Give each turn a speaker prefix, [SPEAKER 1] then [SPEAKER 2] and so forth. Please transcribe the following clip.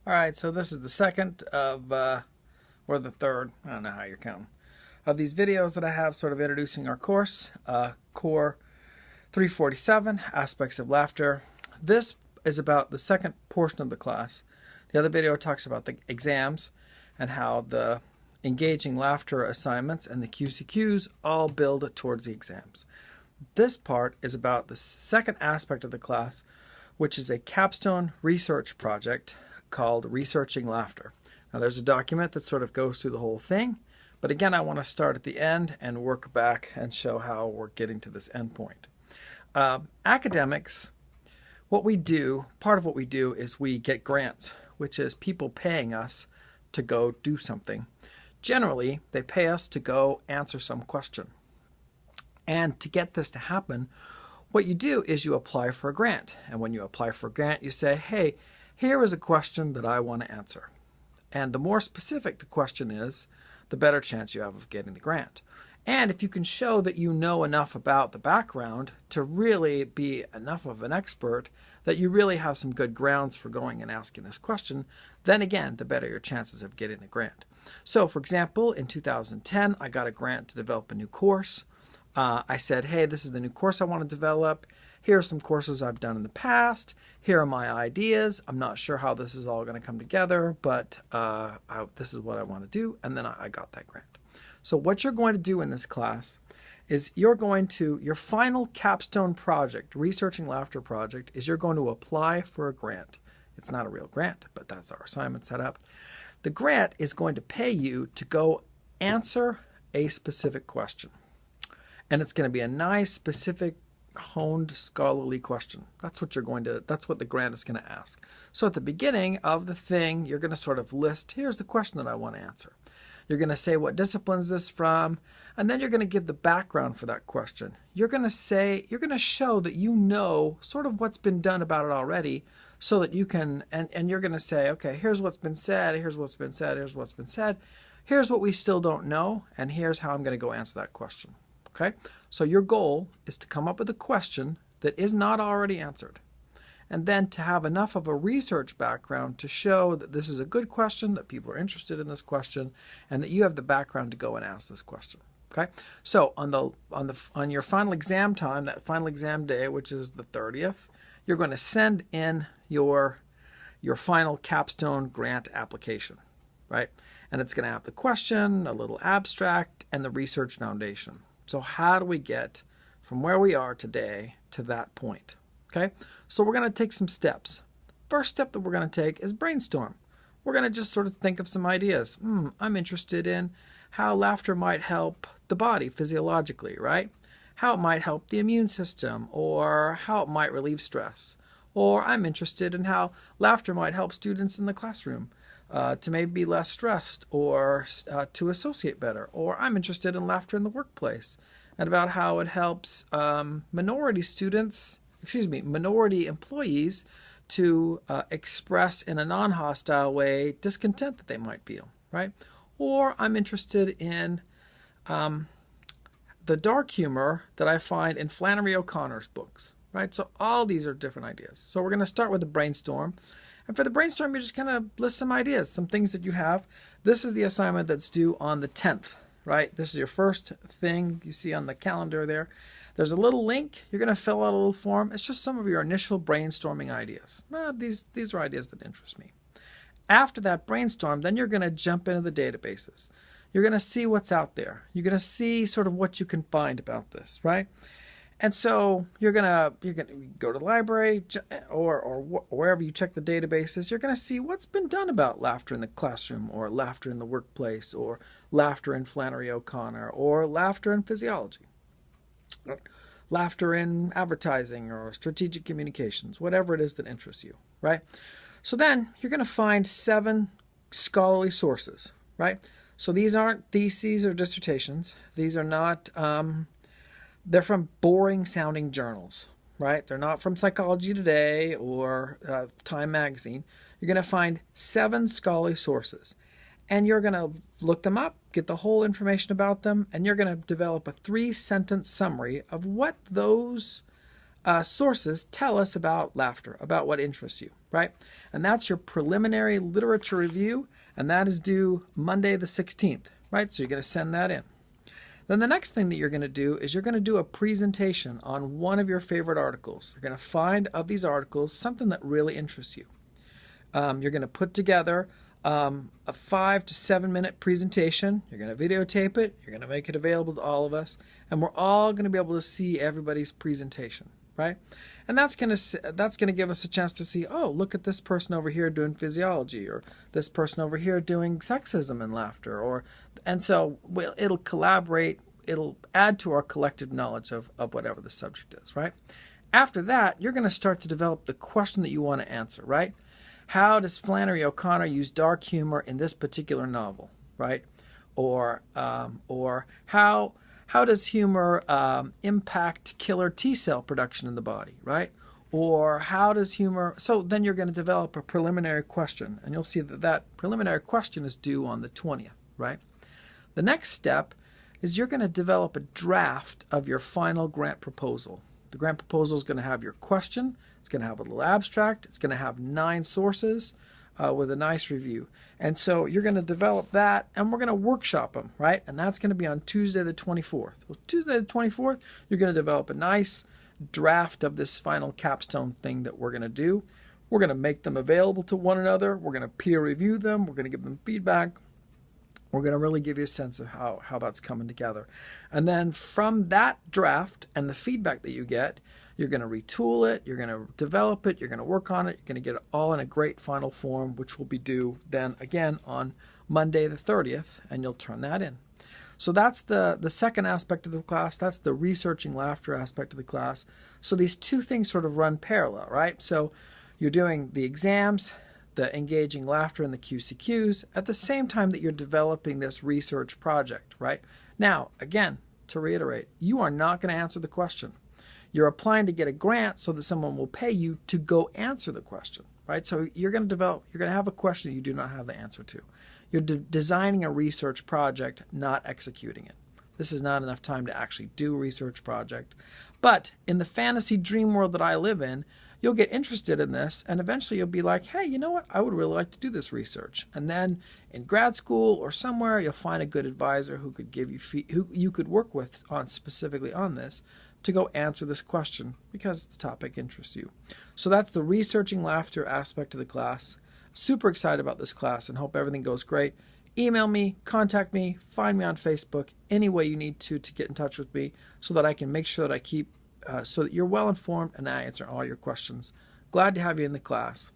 [SPEAKER 1] All right, so this is the second of, or the third, I don't know how you're counting, of these videos that I have sort of introducing our course, COR 347, Aspects of Laughter. This is about the second portion of the class. The other video talks about the exams and how the engaging laughter assignments and the QCQs all build towards the exams. This part is about the second aspect of the class, which is a capstone research project called Researching Laughter. Now there's a document that sort of goes through the whole thing, but again I want to start at the end and work back and show how we're getting to this end point. Academics, part of what we do is we get grants, which is people paying us to go do something. Generally, they pay us to go answer some question. And to get this to happen, what you do is you apply for a grant. And when you apply for a grant, you say, hey, here is a question that I want to answer. And the more specific the question is, the better chance you have of getting the grant. And if you can show that you know enough about the background to really be enough of an expert that you really have some good grounds for going and asking this question, then again, the better your chances of getting the grant. So for example, in 2010, I got a grant to develop a new course. I said, hey, this is the new course I want to develop. Here are some courses I've done in the past. Here are my ideas. I'm not sure how this is all going to come together, but this is what I want to do. And then I got that grant. So what you're going to do in this class is your final capstone project, Researching Laughter project, is you're going to apply for a grant. It's not a real grant, but that's our assignment set up. The grant is going to pay you to go answer a specific question. And it's going to be a nice, specific, honed, scholarly question. That's what the grant is going to ask. So at the beginning of the thing, you're going to sort of list, here's the question that I want to answer. You're going to say what discipline is this from, and then you're going to give the background for that question. You're going to show that you know sort of what's been done about it already, so that you can, and you're going to say, okay, here's what's been said, here's what's been said, here's what's been said, here's what we still don't know, and here's how I'm going to go answer that question. Okay? So your goal is to come up with a question that is not already answered, and then to have enough of a research background to show that this is a good question, that people are interested in this question, and that you have the background to go and ask this question. Okay? So on your final exam time, that final exam day, which is the 30th, you're going to send in your final capstone grant application, right? And it's going to have the question, a little abstract, and the research foundation. So how do we get from where we are today to that point? Okay, so we're going to take some steps. First step that we're going to take is brainstorm. We're going to just sort of think of some ideas. I'm interested in how laughter might help the body physiologically, right? How it might help the immune system, or how it might relieve stress. Or I'm interested in how laughter might help students in the classroom to maybe be less stressed, or to associate better. Or I'm interested in laughter in the workplace and about how it helps minority employees to express in a non-hostile way discontent that they might feel, right? Or I'm interested in the dark humor that I find in Flannery O'Connor's books, right? So all these are different ideas. So we're going to start with a brainstorm. And for the brainstorm, you're just going to list some ideas, some things that you have. This is the assignment that's due on the 10th, right? This is your first thing you see on the calendar there. There's a little link. You're going to fill out a little form. It's just some of your initial brainstorming ideas. These are ideas that interest me. After that brainstorm, then you're going to jump into the databases. You're going to see what's out there. You're going to see sort of what you can find about this, right? And so you're gonna go to the library or wherever you check the databases. You're gonna see what's been done about laughter in the classroom, or laughter in the workplace, or laughter in Flannery O'Connor, or laughter in physiology, laughter in advertising or strategic communications, whatever it is that interests you, right? So then you're gonna find 7 scholarly sources, right? So these aren't theses or dissertations. These are not. They're from boring sounding journals, right? They're not from Psychology Today or Time Magazine. You're going to find 7 scholarly sources, and you're going to look them up, get the whole information about them, and you're going to develop a 3-sentence summary of what those sources tell us about laughter, about what interests you, right? And that's your preliminary literature review, and that is due Monday the 16th, right? So you're going to send that in. Then the next thing that you're going to do is you're going to do a presentation on one of your favorite articles. You're going to find of these articles something that really interests you. You're going to put together a 5 to 7 minute presentation. You're going to videotape it. You're going to make it available to all of us. And we're all going to be able to see everybody's presentation, right? And that's going to give us a chance to see, oh, look at this person over here doing physiology, or this person over here doing sexism and laughter. And so it'll collaborate. It'll add to our collective knowledge of whatever the subject is, right? After that, you're going to start to develop the question that you want to answer, right? How does Flannery O'Connor use dark humor in this particular novel, right? Or how does humor impact killer T-cell production in the body, right? Or how does humor... So then you're going to develop a preliminary question, and you'll see that preliminary question is due on the 20th, right? The next step is you're going to develop a draft of your final grant proposal. The grant proposal is going to have your question. It's going to have a little abstract. It's going to have 9 sources with a nice review. And so you're going to develop that, and we're going to workshop them, right? And that's going to be on Tuesday the 24th. Well, Tuesday the 24th, you're going to develop a nice draft of this final capstone thing that we're going to do. We're going to make them available to one another. We're going to peer review them. We're going to give them feedback. We're going to really give you a sense of how that's coming together. And then from that draft and the feedback that you get, you're going to retool it, you're going to develop it, you're going to work on it, you're going to get it all in a great final form, which will be due then again on Monday the 30th, and you'll turn that in. So that's the second aspect of the class. That's the researching laughter aspect of the class. So these two things sort of run parallel, right? So you're doing the exams, the engaging laughter and the QCQs at the same time that you're developing this research project, right? Now, again, to reiterate, you are not going to answer the question. You're applying to get a grant so that someone will pay you to go answer the question, right? So you're going to have a question you do not have the answer to. You're designing a research project, not executing it. This is not enough time to actually do a research project. But in the fantasy dream world that I live in, you'll get interested in this, and eventually you'll be like, hey, you know what? I would really like to do this research. And then in grad school or somewhere, you'll find a good advisor who could give you who you could work with specifically on this to go answer this question because the topic interests you. So that's the researching laughter aspect of the class. Super excited about this class and hope everything goes great. Email me, contact me, find me on Facebook, any way you need to get in touch with me so that I can make sure that I keep so that you're well informed and I answer all your questions. Glad to have you in the class.